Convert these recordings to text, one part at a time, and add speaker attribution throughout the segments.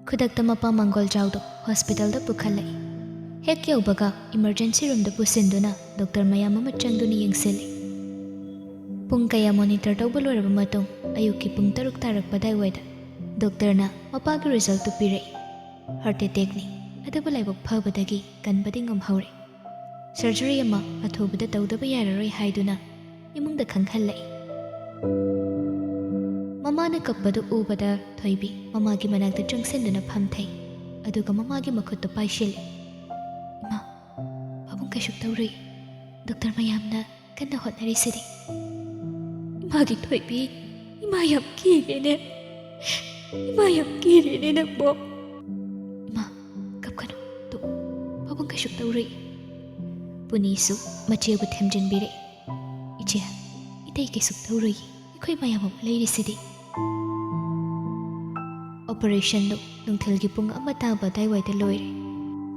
Speaker 1: ꯈꯨꯗꯛꯇ ꯃꯄꯥ ꯃꯪꯒꯣꯜꯖꯥꯎꯗꯣ ꯍꯣꯁꯄꯤꯇꯥꯜꯗ ꯄꯨꯈꯠꯂꯛꯏ꯫ ꯍꯦꯛ ꯌꯧꯕꯒ ꯏꯃꯔꯖꯦꯟꯁꯤ ꯔꯨꯝꯗ ꯄꯨꯁꯤꯟꯗꯨꯅ ꯗꯣꯛꯇꯔ ꯃꯌꯥꯝ ꯑꯃ ꯆꯪꯗꯨꯅ ꯌꯦꯡꯁꯤꯜꯂꯤ꯫ ꯄꯨꯡ ꯀꯌꯥ ꯃꯣꯅꯤꯇꯔ ꯇꯧꯕ ꯂꯣꯏꯔꯕ ꯃꯇꯨꯡ ꯑꯌꯨꯛꯀꯤ ꯄꯨꯡ 6 ꯇꯥꯔꯛꯄ ꯑꯗꯥꯏꯋꯥꯏꯗ ꯗꯣꯛꯇꯔꯅ ꯃꯄꯥꯒꯤ ꯔꯤꯖꯜꯇꯨ ꯄꯤꯔꯛꯏ꯫ ꯍꯥꯔꯠ ꯑꯦꯇꯦꯛꯅꯤ, ꯑꯗꯨꯕꯨ ꯂꯥꯏꯕꯛ ꯐꯕꯗꯒꯤ ꯀꯟꯕꯗꯤ ꯉꯝꯍꯧꯔꯦ꯫ ꯁꯔꯖꯔꯤ ꯑꯃ ꯑꯊꯨꯕꯗ ꯇꯧꯗꯕ ꯌꯥꯔꯔꯣꯏ ꯍꯥꯏꯗꯨꯅ ꯏꯃꯨꯡꯗ ꯈꯪꯍꯜꯂꯛꯏ꯫ ꯃꯃꯥꯅ ꯀꯞꯄꯗꯨ ꯎꯕꯗ ꯊꯣꯏꯕꯤ ꯃꯃꯥꯒꯤ ꯃꯅꯥꯛꯇ ꯆꯪꯁꯤꯟꯗꯨꯅ ꯐꯝꯊꯩ, ꯑꯗꯨꯒ ꯃꯃꯥꯒꯤ ꯃꯈꯨꯠꯇꯨ ꯄꯥꯏꯁꯤꯜꯂꯤ꯫ "ꯏꯃꯥ, ꯄꯥꯕꯨꯡ ꯀꯩꯁꯨ ꯇꯧꯔꯣꯏ, ꯗꯣꯛꯇꯔ ꯃꯌꯥꯝꯅ ꯀꯟꯅ ꯍꯣꯠꯅꯔꯤꯁꯤꯗꯤ." "ꯏꯃꯥꯒꯤ ꯊꯣꯏꯕꯤ, ꯏꯃꯥ ꯌꯥꯝ ꯀꯤꯔꯦꯅꯦ, ꯏꯃꯥ ꯌꯥꯝ ꯀꯤꯔꯦꯅꯦ ꯅꯪꯕꯣ." "ꯏꯃꯥ, ꯀꯞꯀꯅꯨ, ꯇꯨ, ꯄꯥꯕꯨꯡ ꯀꯩꯁꯨ ꯇꯧꯔꯣꯏ." ꯄꯨꯅꯤꯁꯨ ꯃꯆꯦꯕꯨ ꯊꯦꯝꯖꯤꯟꯕꯤꯔꯛꯏ꯫ "ꯏꯆꯦ, ꯏꯇꯩ ꯀꯩꯁꯨ ꯇꯧꯔꯣꯏ, ꯑꯩꯈꯣꯏ ꯃꯌꯥꯝ ꯑꯃ ꯂꯩꯔꯤꯁꯤꯗꯤ." ꯑꯣꯄꯔꯦꯁꯟꯗꯨ ꯅꯨꯡꯊꯤꯜꯒꯤ ꯄꯨꯡ 1 ꯇꯥꯕ ꯑꯗꯥꯏꯋꯥꯏꯗ ꯂꯣꯏꯔꯦ꯫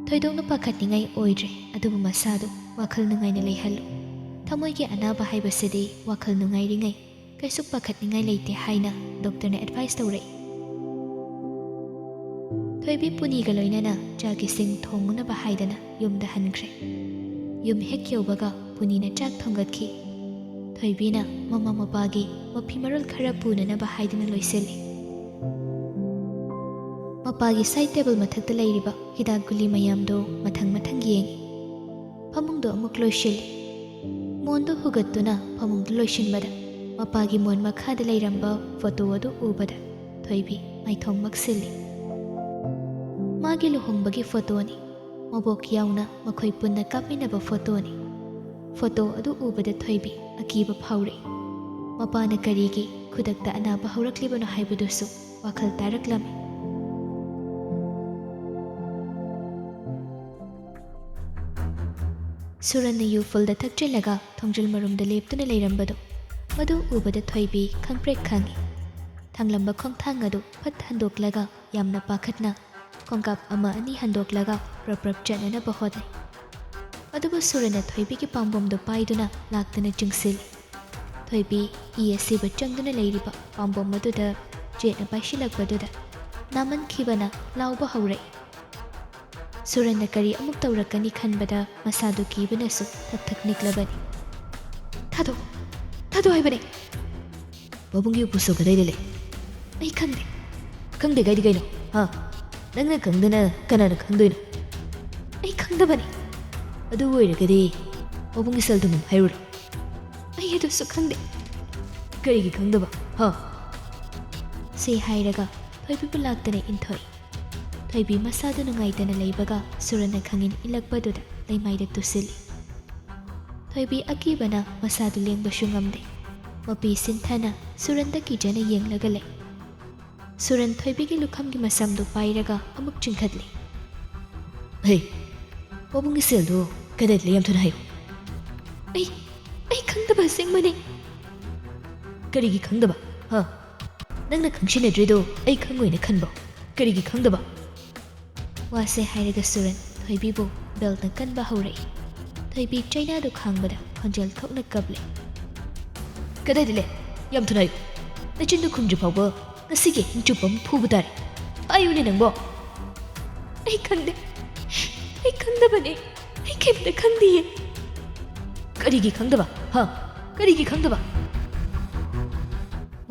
Speaker 1: ꯊꯣꯏꯗꯣꯛꯅ ꯄꯥꯈꯠꯅꯤꯡꯉꯥꯏ ꯑꯣꯏꯗ꯭ꯔꯦ, ꯑꯗꯨꯕꯨ ꯃꯁꯥꯗꯨ ꯋꯥꯈꯜ ꯅꯨꯡꯉꯥꯏꯅ ꯂꯩꯍꯜꯂꯨ꯫ ꯊꯃꯣꯏꯒꯤ ꯑꯅꯥꯕ ꯍꯥꯏꯕꯁꯤꯗꯤ ꯋꯥꯈꯜ ꯅꯨꯡꯉꯥꯏꯔꯤꯉꯩ ꯀꯩꯁꯨ ꯄꯥꯈꯠꯅꯤꯡꯉꯥꯏ ꯂꯩꯇꯦ ꯍꯥꯏꯅ ꯗꯣꯛꯇꯔꯅ ꯑꯦꯗꯚꯥꯏꯁ ꯇꯧꯔꯛꯏ꯫ ꯊꯣꯏꯕꯤ ꯄꯨꯅꯤꯒ ꯂꯣꯏꯅꯅ ꯆꯥꯛ ꯏꯁꯤꯡ ꯊꯣꯡꯅꯕ ꯍꯥꯏꯗꯅ ꯌꯨꯝꯗ ꯍꯟꯈ꯭ꯔꯦ꯫ ꯌꯨꯝ ꯍꯦꯛ ꯌꯧꯕꯒ ꯄꯨꯅꯤꯅ ꯆꯥꯛ ꯊꯣꯡꯒꯠꯈꯤ꯫ ꯊꯣꯏꯕꯤꯅ ꯃꯃꯥ ꯃꯄꯥꯒꯤ ꯃꯐꯤ ꯃꯔꯣꯜ ꯈꯔ ꯄꯨꯅꯅꯕ ꯍꯥꯏꯗꯨꯅ ꯂꯣꯏꯁꯤꯜꯂꯤ꯫ ꯃꯄꯥꯒꯤ ꯁꯥꯏꯠ ꯇꯦꯕꯜ ꯃꯊꯛꯇ ꯂꯩꯔꯤꯕ ꯍꯤꯗꯥꯛ ꯒꯨꯂꯤ ꯃꯌꯥꯝꯗꯣ ꯃꯊꯪ ꯃꯊꯪ ꯌꯦꯡꯉꯤ꯫ ꯐꯃꯨꯡꯗꯣ ꯑꯃꯨꯛ ꯂꯣꯏꯁꯤꯜꯂꯤ꯫ ꯃꯣꯟꯗꯨ ꯍꯨꯒꯠꯇꯨꯅ ꯐꯃꯨꯡꯗꯨ ꯂꯣꯏꯁꯤꯟꯕꯗ ꯃꯄꯥꯒꯤ ꯃꯣꯟ ꯃꯈꯥꯗ ꯂꯩꯔꯝꯕ ꯐꯣꯇꯣ ꯑꯗꯨ ꯎꯕꯗ ꯊꯣꯏꯕꯤ ꯃꯥꯏꯊꯣꯡ ꯃꯛꯁꯤꯜꯂꯤ꯫ ꯃꯥꯒꯤ ꯂꯨꯍꯣꯡꯕꯒꯤ ꯐꯣꯇꯣꯅꯤ, ꯃꯕꯣꯛ ꯌꯥꯎꯅ ꯃꯈꯣꯏ ꯄꯨꯟꯅ ꯀꯥꯞꯃꯤꯟꯅꯕ ꯐꯣꯇꯣꯅꯤ꯫ ꯐꯣꯇꯣ ꯑꯗꯨ ꯎꯕꯗ ꯊꯣꯏꯕꯤ ꯑꯀꯤꯕ ꯐꯥꯎꯔꯛꯏ꯫ ꯃꯄꯥꯅ ꯀꯔꯤꯒꯤ ꯈꯨꯗꯛꯇ ꯑꯅꯥꯕ ꯍꯧꯔꯛꯂꯤꯕꯅꯣ ꯍꯥꯏꯕꯗꯨꯁꯨ ꯋꯥꯈꯜ ꯇꯥꯔꯛꯂꯝꯃꯤ꯫ ꯁꯨꯔꯟꯅ ꯌꯨ ꯐꯨꯜꯗ ꯊꯛꯆꯤꯜꯂꯒ ꯊꯣꯡꯖꯤꯜ ꯃꯔꯨꯝꯗ ꯂꯦꯞꯇꯨꯅ ꯂꯩꯔꯝꯕꯗꯣ, ꯃꯗꯨ ꯎꯕꯗ ꯊꯣꯏꯕꯤ ꯈꯪꯄ꯭ꯔꯦꯛ ꯈꯪꯉꯤ꯫ ꯊꯥꯡꯂꯝꯕ ꯈꯣꯡꯊꯥꯡ ꯑꯗꯨ ꯐꯠ ꯍꯟꯗꯣꯛꯂꯒ ꯌꯥꯝꯅ ꯄꯥꯈꯠꯅ ꯈꯣꯡꯀꯥꯞ 1-2 ꯍꯟꯗꯣꯛꯂꯒ ꯄ꯭ꯔꯞ ꯆꯠꯅꯅꯕ ꯍꯣꯠꯅꯩ꯫ ꯑꯗꯨꯕꯨ ꯁꯨꯔꯟꯅ ꯊꯣꯏꯕꯤꯒꯤ ꯄꯥꯝꯕꯣꯝꯗꯨ ꯄꯥꯏꯗꯨꯅ ꯂꯥꯛꯇꯨꯅ ꯆꯤꯡꯁꯤꯜꯂꯤ꯫ ꯊꯣꯏꯕꯤ ꯏ ꯑꯁꯤꯕ ꯆꯪꯗꯨꯅ ꯂꯩꯔꯤꯕ ꯄꯥꯝꯕꯣꯝ ꯑꯗꯨꯗ ꯆꯦꯠꯅ ꯄꯥꯏꯁꯤꯜꯂꯛꯄꯗꯨꯗ ꯅꯥꯃꯟꯈꯤꯕꯅ ꯂꯥꯎꯕ ꯍꯧꯔꯛꯏ꯫ ꯁꯨꯔꯟꯅ ꯀꯔꯤ ꯑꯃꯨꯛ ꯇꯧꯔꯛꯀꯅꯤ ꯈꯟꯕꯗ ꯃꯁꯥꯗꯨ ꯀꯤꯕꯅꯁꯨ ꯊꯛ ꯊꯛ ꯅꯤꯛꯂꯕꯅꯤ꯫ "ꯊꯥꯗꯣ, ꯊꯥꯗꯣ ꯍꯥꯏꯕꯅꯦ."
Speaker 2: "ꯄꯥꯕꯨꯡꯒꯤ ꯎꯄꯨꯁꯨ ꯀꯗꯥꯏꯗ ꯂꯩ?"
Speaker 1: "ꯑꯩ ꯈꯪꯗꯦ."
Speaker 2: "ꯈꯪꯗꯦ ꯀꯥꯏꯗꯤ ꯀꯩꯅꯣ? ꯅꯪꯅ ꯈꯪꯗꯅ ꯀꯅꯥꯅ ꯈꯪꯗꯣꯏꯅꯣ?"
Speaker 1: "ꯑꯩ ꯈꯪꯗꯕꯅꯤ."
Speaker 2: "ꯑꯗꯨ ꯑꯣꯏꯔꯒꯗꯤ ꯄꯥꯕꯨꯡꯒꯤ ꯁꯦꯜ ꯊꯨꯝꯐꯝ ꯍꯥꯏꯔꯨꯔꯣ."
Speaker 1: "ꯑꯩ ꯑꯗꯨꯁꯨ ꯈꯪꯗꯦ."
Speaker 2: "ꯀꯔꯤꯒꯤ ꯈꯪꯗꯕ?"
Speaker 1: ꯁꯤ ꯍꯥꯏꯔꯒ ꯊꯣꯏꯕꯤꯕꯨ ꯂꯥꯛꯇꯅ ꯏꯟꯊꯣꯛꯏ꯫ ꯊꯣꯏꯕꯤ ꯃꯁꯥꯗꯨ ꯅꯨꯡꯉꯥꯏꯇꯅ ꯂꯩꯕꯒ ꯁꯨꯔꯟꯅ ꯈꯪꯏꯟ ꯏꯜꯂꯛꯄꯗꯨꯗ ꯂꯩꯃꯥꯏꯗ ꯇꯨꯁꯤꯜꯂꯤ꯫ ꯊꯣꯏꯕꯤ ꯑꯀꯤꯕꯅ ꯃꯁꯥꯗꯨ ꯂꯦꯡꯕꯁꯨ ꯉꯝꯗꯦ꯫ ꯃꯄꯤ ꯁꯤꯟꯊꯅ ꯁꯨꯔꯟꯗ ꯀꯤꯖꯅ ꯌꯦꯡꯂꯒ ꯂꯩ꯫ ꯁꯨꯔꯟ ꯊꯣꯏꯕꯤꯒꯤ ꯂꯨꯈꯝꯒꯤ ꯃꯁꯝꯗꯨ ꯄꯥꯏꯔꯒ ꯑꯃꯨꯛ ꯆꯤꯡꯈꯠꯂꯤ꯫
Speaker 2: "ꯄꯥꯕꯨꯡꯒꯤ ꯁꯦꯜꯗꯣ ꯀꯗꯥꯏꯗ ꯂꯩ? ꯌꯥꯝ ꯊꯨꯅ ꯍꯥꯏꯌꯨ."
Speaker 1: ꯑꯩ ꯈꯪꯗꯕ ꯑꯁꯦꯡꯕꯅꯤ."
Speaker 2: "ꯀꯔꯤꯒꯤ ꯈꯪꯗꯕ? ꯅꯪꯅ ꯈꯪꯁꯤꯟꯅꯗ꯭ꯔꯤꯗꯣ ꯑꯩ ꯈꯪꯉꯣꯏꯅ ꯈꯟꯕ꯭ꯔꯣ? ꯀꯔꯤꯒꯤ ꯈꯪꯗꯕ?"
Speaker 1: ꯋꯥꯁꯦ ꯍꯥꯏꯔꯒ ꯁꯨꯔꯟ ꯊꯣꯏꯕꯤꯕꯨ ꯕꯦꯜꯠꯅ ꯀꯟꯕ ꯍꯧꯔꯛꯏ꯫ ꯊꯣꯏꯕꯤ ꯆꯩꯅꯥꯗꯨ ꯈꯥꯡꯕꯗ ꯈꯣꯟꯖꯦꯜ ꯊꯣꯛꯅ ꯀꯞꯂꯤ꯫
Speaker 2: "ꯀꯗꯥꯏꯗ ꯂꯩ? ꯌꯥꯝ ꯊꯨꯅ ꯍꯥꯏꯌꯨ. ꯅꯆꯤꯟꯗꯨ ꯈꯨꯝꯗ꯭ꯔꯤ ꯐꯥꯎꯕ ꯉꯁꯤꯒꯤ ꯑꯍꯤꯡ ꯆꯨꯞꯄ ꯑꯃ ꯐꯨꯕ ꯇꯥꯔꯦ. ꯍꯥꯏꯌꯨꯅꯦ ꯅꯪꯕꯣ."
Speaker 1: "ꯑꯩ ꯈꯪꯗꯦ, ꯑꯩ ꯈꯪꯗꯕꯅꯦ, ꯑꯩ ꯀꯩꯝꯇ ꯈꯪꯗꯤꯌꯦ."
Speaker 2: "ꯀꯔꯤꯒꯤ ꯈꯪꯗꯕ? ꯀꯔꯤꯒꯤ ꯈꯪꯗꯕ?"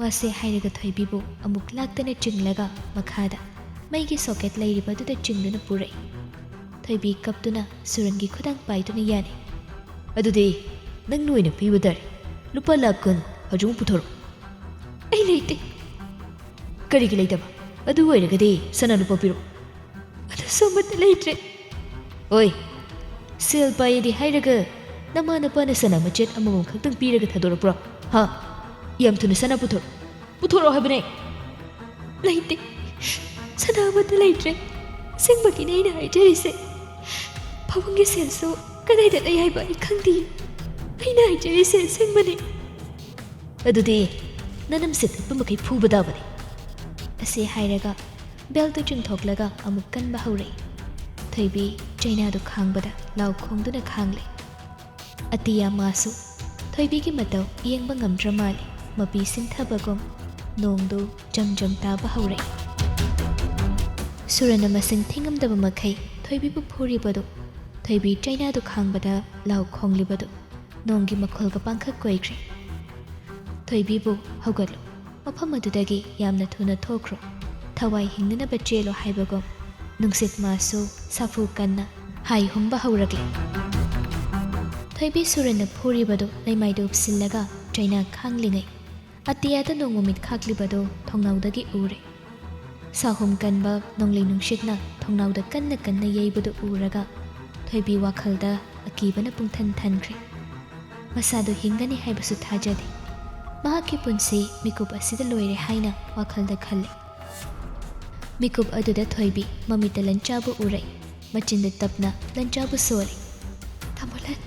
Speaker 1: ꯋꯥꯁꯦ ꯍꯥꯏꯔꯒ ꯊꯣꯏꯕꯤꯕꯨ ꯑꯃꯨꯛ ꯂꯥꯛꯇꯅ ꯆꯤꯡꯂꯒ ꯃꯈꯥꯗ ꯃꯩꯒꯤ ꯁꯣꯀꯦꯠ ꯂꯩꯔꯤꯕꯗꯨꯗ ꯆꯤꯡꯗꯨꯅ ꯄꯨꯔꯛꯏ꯫ ꯊꯣꯏꯕꯤ ꯀꯞꯇꯨꯅ ꯁꯨꯔꯟꯒꯤ ꯈꯨꯗꯥꯡ パꯏꯗꯨꯅ ꯌꯥꯅꯩ꯫
Speaker 2: "ꯑꯗꯨꯗꯤ ꯅꯪꯅ ꯑꯣꯏꯅ ꯄꯤꯕ ꯇꯥꯔꯦ. ꯂꯨꯄꯥ ꯂꯥꯈ 10 ꯍꯧꯖꯤꯛꯃꯛ ꯄꯨꯊꯣꯔꯛꯑꯣ."
Speaker 1: "ꯑꯩ ꯂꯩꯇꯦ."
Speaker 2: "ꯀꯔꯤꯒꯤ ꯂꯩꯇꯕ? ꯑꯗꯨ ꯑꯣꯏꯔꯒꯗꯤ ꯁꯅꯥ ꯂꯨꯄꯥ ꯄꯤꯔꯛꯑꯣ."
Speaker 1: "ꯑꯗꯨꯁꯨ ꯑꯃꯠꯇ ꯂꯩꯇ꯭ꯔꯦ."
Speaker 2: "ꯍꯣꯏ, ꯁꯦꯜ ꯄꯥꯏꯌꯦꯗꯤ ꯍꯥꯏꯔꯒ ꯅꯃꯥ ꯅꯄꯥꯅ ꯁꯅꯥ ꯃꯆꯦꯠ ꯑꯃꯃꯝ ꯈꯛꯇꯪ ꯄꯤꯔꯒ ꯊꯥꯗꯣꯔꯛꯄ꯭ꯔꯣ? ꯌꯥꯝ ꯊꯨꯅ ꯁꯅꯥ ꯄꯨꯊꯣꯔꯛꯑꯣ. ꯄꯨꯊꯣꯔꯛꯑꯣ ꯍꯥꯏꯕꯅꯦ."
Speaker 1: "ꯂꯩꯇꯦ, ꯁꯅꯥ ꯑꯃꯠꯇ ꯂꯩꯇ꯭ꯔꯦ. ꯑꯁꯦꯡꯕꯒꯤꯅꯦ ꯑꯩꯅ ꯍꯥꯏꯖꯔꯤꯁꯦ. ꯄꯥꯕꯨꯡꯒꯤ ꯁꯦꯜꯁꯨ ꯀꯗꯥꯏꯗ ꯂꯩ ꯍꯥꯏꯕ ꯑꯩ ꯈꯪꯗꯤꯌꯦ. ꯑꯩꯅ ꯍꯥꯏꯖꯔꯤꯁꯦ ꯑꯁꯦꯡꯕꯅꯤ."
Speaker 2: "ꯑꯗꯨꯗꯤ ꯅꯅꯝꯁꯦ ꯇꯠꯄ ꯃꯈꯩ ꯐꯨꯕ ꯇꯥꯕꯅꯤ."
Speaker 1: ꯑꯁꯤ ꯍꯥꯏꯔꯒ ꯕꯦꯜꯠꯇꯨ ꯆꯤꯡꯊꯣꯛꯂꯒ ꯑꯃꯨꯛ ꯀꯟꯕ ꯍꯧꯔꯛꯏ꯫ ꯊꯣꯏꯕꯤ ꯆꯩꯅꯥꯗꯨ ꯈꯥꯡꯕꯗ ꯂꯥꯎ ꯈꯣꯡꯗꯨꯅ ꯈꯥꯡꯂꯦ꯫ ꯑꯇꯤꯌꯥ ꯃꯥꯁꯨ ꯊꯣꯏꯕꯤꯒꯤ ꯃꯇꯧ ꯌꯦꯡꯕ ꯉꯝꯗ꯭ꯔ ꯃꯥꯜꯂꯤ꯫ ꯃꯄꯤ ꯁꯤꯟꯊꯕꯒꯨꯝ ꯅꯣꯡꯗꯨ ꯖꯝ ꯖꯝ ꯇꯥꯕ ꯍꯧꯔꯛꯏ꯫ ꯁꯨꯔꯟꯅ ꯃꯁꯤꯡ ꯊꯤꯉꯝꯗꯕ ꯃꯈꯩ ꯊꯣꯏꯕꯤꯕꯨ ꯐꯨꯔꯤꯕꯗꯨ, ꯊꯣꯏꯕꯤ ꯆꯩꯅꯥꯗꯨ ꯈꯥꯡꯕꯗ ꯂꯥꯎ ꯈꯣꯡꯂꯤꯕꯗꯨ ꯅꯣꯡꯒꯤ ꯃꯈꯣꯜꯒ ꯄꯥꯡꯈꯛ ꯀꯣꯏꯈ꯭ꯔꯦ꯫ ꯊꯣꯏꯕꯤꯕꯨ ꯍꯧꯒꯠꯂꯨ, ꯃꯐꯝ ꯑꯗꯨꯗꯒꯤ ꯌꯥꯝꯅ ꯊꯨꯅ ꯊꯣꯛꯈ꯭ꯔꯣ, ꯊꯋꯥꯏ ꯍꯤꯡꯅꯅꯕ ꯆꯦꯜꯂꯣ ꯍꯥꯏꯕꯒꯨꯝ ꯅꯨꯡꯁꯤꯠ ꯃꯥꯁꯨ ꯁꯥꯐꯨ ꯀꯟꯅ ꯍꯥꯏ ꯍꯨꯝꯕ ꯍꯧꯔꯛꯂꯦ꯫ ꯊꯣꯏꯕꯤ ꯁꯨꯔꯟꯅ ꯐꯨꯔꯤꯕꯗꯨ ꯂꯩꯃꯥꯏꯗ ꯎꯞꯁꯤꯜꯂꯒ ꯆꯩꯅꯥ ꯈꯥꯡꯂꯤꯉꯩ ꯑꯇꯤꯌꯥꯗ ꯅꯣꯡ ꯃꯃꯤꯠ ꯈꯥꯛꯂꯤꯕꯗꯨ ꯊꯣꯡꯅꯥꯎꯗꯒꯤ ꯎꯔꯦ꯫ ꯁꯥꯍꯨꯝ ꯀꯟꯕ ꯅꯣꯡꯂꯩ ꯅꯨꯡꯁꯤꯠꯅ ꯊꯣꯡꯅꯥꯎꯗ ꯀꯟꯅ ꯀꯟꯅ ꯌꯩꯕꯗꯨ ꯎꯔꯒ ꯊꯣꯏꯕꯤ ꯋꯥꯈꯜꯗ ꯑꯀꯤꯕꯅ ꯄꯨꯡꯊꯟ ꯊꯟꯈ꯭ꯔꯦ꯫ ꯃꯁꯥꯗꯨ ꯍꯤꯡꯒꯅꯤ ꯍꯥꯏꯕꯁꯨ ꯊꯥꯖꯗꯦ꯫ ꯃꯍꯥꯛꯀꯤ ꯄꯨꯟꯁꯤ ꯃꯤꯀꯨꯞ ꯑꯁꯤꯗ ꯂꯣꯏꯔꯦ ꯍꯥꯏꯅ ꯋꯥꯈꯜꯗ ꯈꯜꯂꯤ꯫ ꯃꯤꯀꯨꯞ ꯑꯗꯨꯗ ꯊꯣꯏꯕꯤ ꯃꯃꯤꯠꯇ ꯂꯟꯆꯥꯕꯨ ꯎꯔꯩ, ꯃꯆꯤꯟꯗ ꯇꯞꯅ ꯂꯟꯆꯥꯕꯨ ꯁꯣꯜꯂꯤ꯫ ꯇꯥꯃꯣꯂꯟ,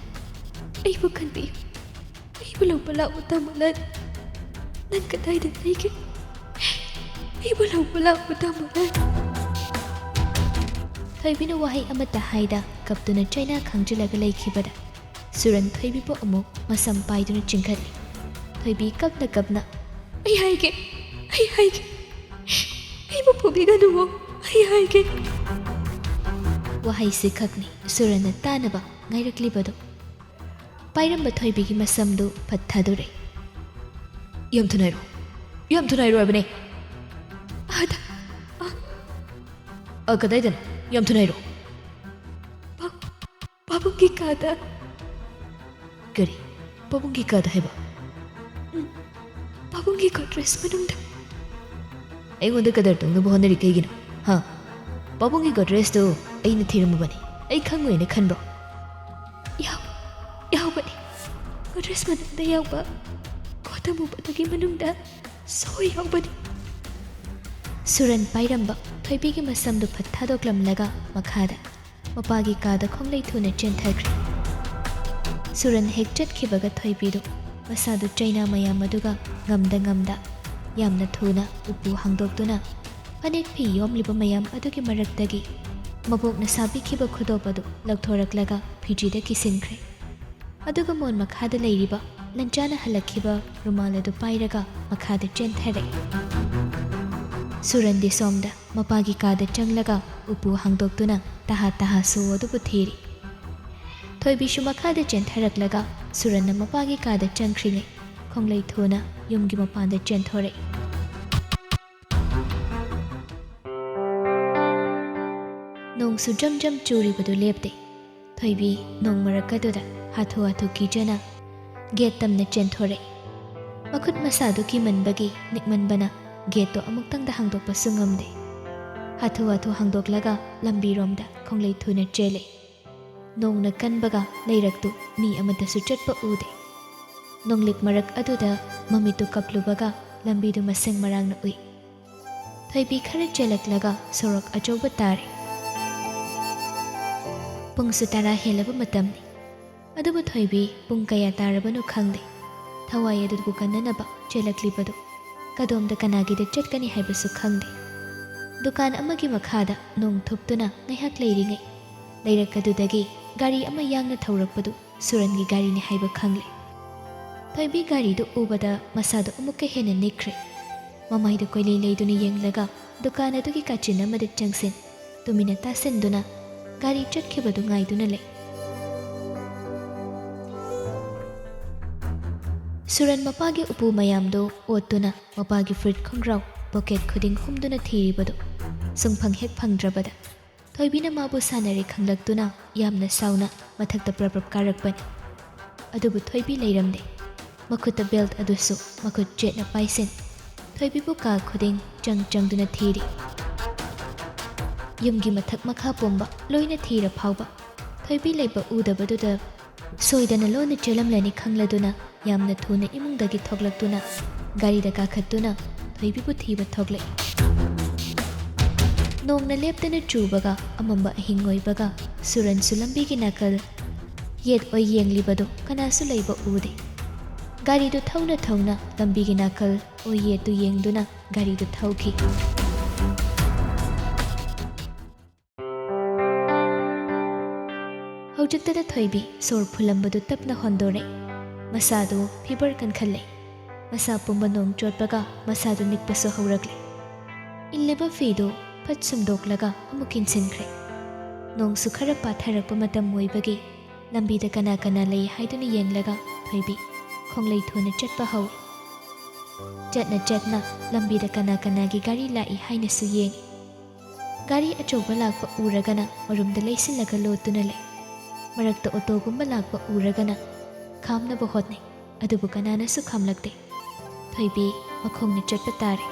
Speaker 1: ꯑꯩꯕꯨ ꯈꯟꯕꯤꯌꯨ, ꯑꯩꯕꯨ ꯂꯧꯕ ꯂꯥꯛꯎ ꯇꯥꯃꯣꯂꯟ, ꯅꯪ ꯀꯗꯥꯏꯗ ꯂꯩꯒꯦ? ꯑꯩꯕꯨ ꯂꯧꯕ ꯂꯥꯛꯎ ꯇꯥꯃꯣꯂꯟ꯫ ꯊꯣꯏꯕꯤꯅ ꯋꯥꯍꯩ ꯑꯃꯠꯇ ꯍꯥꯏꯗ ꯀꯞꯇꯨꯅ ꯆꯩꯅꯥ ꯈꯥꯡꯖꯤꯜꯂꯒ ꯂꯩꯈꯤꯕꯗ ꯁꯨꯔꯟ ꯊꯣꯏꯕꯤꯕꯨ ꯑꯃꯨꯛ ꯃꯁꯝ ꯄꯥꯏꯗꯨꯅ ꯆꯤꯡꯈꯠꯂꯤ꯫ ꯊꯣꯏꯕꯤ ꯀꯞꯅ ꯀꯞꯅ ꯑꯩ ꯍꯥꯏꯒꯦ, ꯑꯩꯕꯨ ꯐꯨꯕꯤꯒꯅꯨꯋꯣ, ꯑꯩ ꯍꯥꯏꯒꯦ꯫ ꯋꯥꯍꯩꯁꯤ ꯈꯛꯅꯤ ꯁꯨꯔꯟꯅ ꯇꯥꯅꯕ ꯉꯥꯏꯔꯛꯂꯤꯕꯗꯨ꯫ ꯄꯥꯏꯔꯝꯕ ꯊꯣꯏꯕꯤꯒꯤ ꯃꯁꯝꯗꯨ ꯐꯠ ꯊꯥꯗꯣꯔꯦ꯫
Speaker 2: ꯌꯥꯝ ꯊꯨꯅ ꯍꯥꯏꯔꯣ, ꯌꯥꯝ ꯊꯨꯅ ꯍꯥꯏꯔꯣ ꯍꯥꯏꯕꯅꯦ꯫ ꯀꯗꯥꯏꯗꯅꯣ? ꯌꯥꯝ ꯊꯨꯅ ꯍꯥꯏꯔꯣ꯫
Speaker 1: ꯄꯥꯕꯨꯡꯒꯤ ꯀꯥꯗ꯫
Speaker 2: ꯀꯔꯤ? ꯄꯥꯕꯨꯡꯒꯤ ꯀꯥꯗ ꯍꯥꯏꯕ?
Speaker 1: ꯄꯥꯕꯨꯡꯒꯤ ꯒꯣꯗ꯭ꯔꯦꯖ ꯃꯅꯨꯡꯗ꯫
Speaker 2: ꯑꯩꯉꯣꯟꯗ ꯀꯗꯔ ꯇꯧꯅꯕ ꯍꯣꯠꯅꯔꯤ ꯀꯩꯒꯤꯅꯣ? ꯄꯥꯕꯨꯡꯒꯤ ꯒꯣꯗ꯭ꯔꯦꯖꯇꯨ ꯑꯩꯅ ꯊꯤꯔꯝꯃꯕꯅꯤ, ꯑꯩ ꯈꯪꯉꯣꯏꯅ ꯈꯟꯕ꯭ꯔꯣ?
Speaker 1: ꯌꯥꯎꯕꯅꯤ, ꯒꯣꯗ꯭ꯔꯦꯖ ꯃꯅꯨꯡꯗ ꯌꯥꯎꯕ ꯀꯣꯠ ꯑꯃꯨꯕꯗꯨꯒꯤ ꯃꯅꯨꯡꯗ ꯁꯣꯏ ꯌꯥꯎꯕꯅꯤ꯫ ꯁꯨꯔꯟ ꯄꯥꯏꯔꯝꯕ ꯊꯣꯏꯕꯤꯒꯤ ꯃꯁꯝꯗꯨ ꯐꯠ ꯊꯥꯗꯣꯛꯂꯝꯂꯒ ꯃꯈꯥꯗ ꯃꯄꯥꯒꯤ ꯀꯥꯗ ꯈꯣꯡꯂꯩ ꯊꯨꯅ ꯆꯦꯟꯊꯈ꯭ꯔꯦ꯫ ꯁꯨꯔꯟ ꯍꯦꯛ ꯆꯠꯈꯤꯕꯒ ꯊꯣꯏꯕꯤꯗꯨ ꯃꯁꯥꯗꯨ ꯆꯩꯅꯥ ꯃꯌꯥꯝ ꯑꯗꯨꯒ ꯉꯝꯗ ꯌꯥꯝꯅ ꯊꯨꯅ ꯎꯄꯨ ꯍꯥꯡꯗꯣꯛꯇꯨꯅ ꯐꯅꯦꯛ ꯐꯤ ꯌꯣꯝꯂꯤꯕ ꯃꯌꯥꯝ ꯑꯗꯨꯒꯤ ꯃꯔꯛꯇꯒꯤ ꯃꯕꯣꯛꯅ ꯁꯥꯕꯤꯈꯤꯕ ꯈꯨꯗꯣꯞ ꯑꯗꯨ ꯂꯧꯊꯣꯔꯛꯂꯒ ꯐꯤꯖꯤꯗ ꯀꯤꯁꯤꯟꯈ꯭ꯔꯦ꯫ ꯑꯗꯨꯒ ꯃꯣꯟ ꯃꯈꯥꯗ ꯂꯩꯔꯤꯕ ꯂꯟꯆꯥꯅ ꯍꯜꯂꯛꯈꯤꯕ ꯔꯨꯃꯥꯜ ꯑꯗꯨ ꯄꯥꯏꯔꯒ ꯃꯈꯥꯗ ꯆꯦꯟꯊꯔꯛꯏ꯫ ꯁꯨꯔꯟꯗꯤ ꯁꯣꯝꯗ ꯃꯄꯥꯒꯤ ꯀꯥꯗ ꯆꯪꯂꯒ ꯎꯄꯨ ꯍꯥꯡꯗꯣꯛꯇꯨꯅ ꯇꯍꯥ ꯁꯣ ꯑꯗꯨꯕꯨ ꯊꯤꯔꯤ꯫ ꯊꯣꯏꯕꯤꯁꯨ ꯃꯈꯥꯗ ꯆꯦꯟꯊꯔꯛꯂꯒ ꯁꯨꯔꯟꯅ ꯃꯄꯥꯒꯤ ꯀꯥꯗ ꯆꯪꯈ꯭ꯔꯤꯉꯩ ꯈꯣꯡꯂꯩ ꯊꯨꯅ ꯌꯨꯝꯒꯤ ꯃꯄꯥꯟꯗ ꯆꯦꯟꯊꯣꯔꯛꯏ꯫ ꯅꯣꯡꯁꯨ ꯖꯝ ꯖꯝ ꯆꯨꯔꯤꯕꯗꯨ ꯂꯦꯞꯇꯦ꯫ ꯊꯣꯏꯕꯤ ꯅꯣꯡ ꯃꯔꯛ ꯑꯗꯨꯗ ꯍꯥꯊꯨ ꯀꯤꯖꯅ ꯒꯦꯠ ꯇꯝꯅ ꯆꯦꯟꯊꯣꯔꯛꯏ꯫ ꯃꯈꯨꯠ ꯃꯁꯥꯗꯨ ꯀꯤꯃꯟꯕꯒꯤ ꯅꯤꯛꯃꯟꯕꯅ ꯒꯦꯠꯇꯣ ꯑꯃꯨꯛꯇꯪꯗ ꯍꯥꯡꯗꯣꯛꯄꯁꯨ ꯉꯝꯗꯦ꯫ ꯍꯥꯊꯨ ꯍꯥꯡꯗꯣꯛꯂꯒ ꯂꯝꯕꯤꯔꯣꯝꯗ ꯈꯣꯡꯂꯩ ꯊꯨꯅ ꯆꯦꯜꯂꯤ꯫ ꯅꯣꯡꯅ ꯀꯟꯕꯒ ꯂꯩꯔꯛꯇꯨ ꯃꯤ ꯑꯃꯠꯇꯁꯨ ꯆꯠꯄ ꯎꯗꯦ꯫ ꯅꯣꯡꯂꯤꯛ ꯃꯔꯛ ꯑꯗꯨꯗ ꯃꯃꯤꯠꯇꯨ ꯀꯞꯂꯨꯕꯒ ꯂꯝꯕꯤꯗꯨ ꯃꯁꯦꯡ ꯃꯔꯥꯡꯅ ꯎꯏ꯫ ꯊꯣꯏꯕꯤ ꯈꯔ ꯆꯦꯜꯂꯛꯂꯒ ꯁꯣꯔꯣꯛ ꯑꯆꯧꯕ ꯇꯥꯔꯦ꯫ ꯄꯨꯡꯁꯨ 10 ꯍꯦꯜꯂꯕ ꯃꯇꯝꯅꯤ꯫ ꯑꯗꯨꯕꯨ ꯊꯣꯏꯕꯤ ꯄꯨꯡ ꯀꯌꯥ ꯇꯥꯔꯕꯅꯣ ꯈꯪꯗꯦ꯫ ꯊꯋꯥꯏ ꯑꯗꯨꯕꯨ ꯀꯟꯅꯅꯕ ꯆꯦꯜꯂꯛꯂꯤꯕꯗꯨ ꯀꯗꯣꯝꯗ ꯀꯅꯥꯒꯤꯗ ꯆꯠꯀꯅꯤ ꯍꯥꯏꯕꯁꯨ ꯈꯪꯗꯦ꯫ ꯗꯨꯀꯥꯟ ꯑꯃꯒꯤ ꯃꯈꯥꯗ ꯅꯣꯡ ꯊꯨꯞꯇꯨꯅ ꯉꯥꯏꯍꯥꯛ ꯂꯩꯔꯤꯉꯩ ꯂꯩꯔꯛ ꯑꯗꯨꯗꯒꯤ ꯒꯥꯔꯤ ꯑꯃ ꯌꯥꯡꯅ ꯊꯧꯔꯛꯄꯗꯨ ꯁꯨꯔꯟꯒꯤ ꯒꯥꯔꯤꯅꯤ ꯍꯥꯏꯕ ꯈꯪꯂꯦ꯫ ꯊꯣꯏꯕꯤ ꯒꯥꯔꯤꯗꯨ ꯎꯕꯗ ꯃꯁꯥꯗꯨ ꯑꯃꯨꯛꯀ ꯍꯦꯟꯅ ꯅꯤꯛꯈ꯭ꯔꯦ꯫ ꯃꯃꯥꯏꯗꯨ ꯀꯣꯏꯂꯩ ꯂꯩꯗꯨꯅ ꯌꯦꯡꯂꯒ ꯗꯨꯀꯥꯟ ꯑꯗꯨꯒꯤ ꯀꯥꯆꯤꯟ ꯑꯃꯗ ꯆꯪꯁꯤꯟ ꯇꯨꯃꯤꯟꯅ ꯇꯥꯁꯤꯟꯗꯨꯅ ꯒꯥꯔꯤ ꯆꯠꯈꯤꯕꯗꯨ ꯉꯥꯏꯗꯨꯅ ꯂꯩ꯫ ꯁꯨꯔꯟ ꯃꯄꯥꯒꯤ ꯎꯄꯨ ꯃꯌꯥꯝꯗꯨ ꯑꯣꯠꯇꯨꯅ ꯃꯄꯥꯒꯤ ꯐꯨꯔꯤꯠ ꯈꯣꯡꯒ꯭ꯔꯥꯎ ꯄꯣꯀꯦꯠ ꯈꯨꯗꯤꯡ ꯍꯨꯝꯗꯨꯅ ꯊꯤꯔꯤꯕꯗꯨ ꯁꯨꯡꯐꯪ ꯍꯦꯛ ꯐꯪꯗ꯭ꯔꯕꯗ ꯊꯣꯏꯕꯤꯅ ꯃꯥꯕꯨ ꯁꯥꯟꯅꯔꯦ ꯈꯪꯂꯛꯇꯨꯅ ꯌꯥꯝꯅ ꯁꯥꯎꯅ ꯃꯊꯛꯇ ꯄ꯭ꯔꯞ ꯀꯥꯔꯛꯄꯅꯤ꯫ ꯑꯗꯨꯕꯨ ꯊꯣꯏꯕꯤ ꯂꯩꯔꯝꯗꯦ꯫ ꯃꯈꯨꯠꯇ ꯕꯦꯜꯠ ꯑꯗꯨꯁꯨ ꯃꯈꯨꯠ ꯆꯦꯠꯅ ꯄꯥꯏꯁꯤꯟ ꯊꯣꯏꯕꯤꯕꯨ ꯀꯥ ꯈꯨꯗꯤꯡ ꯆꯪꯗꯨꯅ ꯊꯤꯔꯤ꯫ ꯌꯨꯝꯒꯤ ꯃꯊꯛ ꯃꯈꯥ ꯄꯨꯝꯕ ꯂꯣꯏꯅ ꯊꯤꯔ ꯐꯥꯎꯕ ꯊꯣꯏꯕꯤ ꯂꯩꯕ ꯎꯗꯕꯗꯨꯗ ꯁꯣꯏꯗꯅ ꯂꯣꯟꯅ ꯆꯦꯜꯂꯝꯂꯅꯤ ꯈꯪꯂꯗꯨꯅ ꯌꯥꯝꯅ ꯊꯨꯅ ꯏꯃꯨꯡꯗꯒꯤ ꯊꯣꯛꯂꯛꯇꯨꯅ ꯒꯥꯔꯤꯗ ꯀꯥꯈꯠꯇꯨꯅ ꯊꯣꯏꯕꯤꯕꯨ ꯊꯤꯕ ꯊꯣꯛꯂꯛꯏ꯫ ꯅꯣꯡꯅ ꯂꯦꯞꯇꯅ ꯆꯨꯕꯒ ꯑꯃꯝꯕ ꯑꯍꯤꯡ ꯑꯣꯏꯕꯒ ꯁꯨꯔꯟꯁꯨ ꯂꯝꯕꯤꯒꯤ ꯅꯥꯀꯜ ꯌꯦꯠ ꯑꯣꯏ ꯌꯦꯡꯂꯤꯕꯗꯨ ꯀꯅꯥꯁꯨ ꯂꯩꯕ ꯎꯗꯦ꯫ ꯒꯥꯔꯤꯗꯨ ꯊꯧꯅ ꯂꯝꯕꯤꯒꯤ ꯅꯥꯀꯜ ꯑꯣꯏ ꯌꯦꯠꯇꯨ ꯌꯦꯡꯗꯨꯅ ꯒꯥꯔꯤꯗꯨ ꯊꯧꯈꯤ꯫ ꯍꯧꯖꯤꯛꯇꯗ ꯊꯣꯏꯕꯤ ꯁꯣꯔ ꯐꯨꯜꯂꯝꯕꯗꯨ ꯇꯞꯅ ꯍꯣꯟꯗꯣꯔꯛꯏ꯫ ꯃꯁꯥꯗꯨ ꯐꯤꯕꯔ ꯀꯟꯈꯠꯂꯛꯏ꯫ ꯃꯁꯥ ꯄꯨꯝꯕ ꯅꯣꯡ ꯆꯣꯠꯄꯒ ꯃꯁꯥꯗꯨ ꯅꯤꯛꯄꯁꯨ ꯍꯧꯔꯛꯂꯦ꯫ ꯏꯜꯂꯤꯕ ꯐꯤꯗꯨ ꯐꯠ ꯁꯨꯝꯗꯣꯛꯂꯒ ꯑꯃꯨꯛ ꯀꯤꯟꯁꯤꯟꯈ꯭ꯔꯦ꯫ ꯅꯣꯡꯁꯨ ꯈꯔ ꯄꯥꯊꯔꯛꯄ ꯃꯇꯝ ꯑꯣꯏꯕꯒꯤ ꯂꯝꯕꯤꯗ ꯀꯅꯥ ꯀꯅꯥ ꯂꯩ ꯍꯥꯏꯗꯨꯅ ꯌꯦꯡꯂꯒ ꯊꯣꯏꯕꯤ ꯈꯣꯡꯂꯩ ꯊꯨꯅ ꯆꯠꯄ ꯍꯧꯏ꯫ ꯆꯠꯅ ꯆꯠꯅ ꯂꯝꯕꯤꯗ ꯀꯅꯥ ꯀꯅꯥꯒꯤ ꯒꯥꯔꯤ ꯂꯥꯛꯏ ꯍꯥꯏꯅꯁꯨ ꯌꯦꯡꯏ꯫ ꯒꯥꯔꯤ ꯑꯆꯧꯕ ꯂꯥꯛꯄ ꯎꯔꯒꯅ ꯃꯔꯨꯝꯗ ꯂꯩꯁꯤꯜꯂꯒ ꯂꯣꯠꯇꯨꯅ ꯂꯩ꯫ ꯃꯔꯛꯇ ꯑꯣꯇꯣꯒꯨꯝꯕ ꯂꯥꯛꯄ ꯎꯔꯒꯅ ꯈꯥꯝꯅꯕ ꯍꯣꯠꯅꯩ, ꯑꯗꯨꯕꯨ ꯀꯅꯥꯅꯁꯨ ꯈꯥꯝꯂꯛꯇꯦ꯫ ꯊꯣꯏꯕꯤ ꯃꯈꯣꯡꯅ ꯆꯠꯄ ꯇꯥꯔꯦ꯫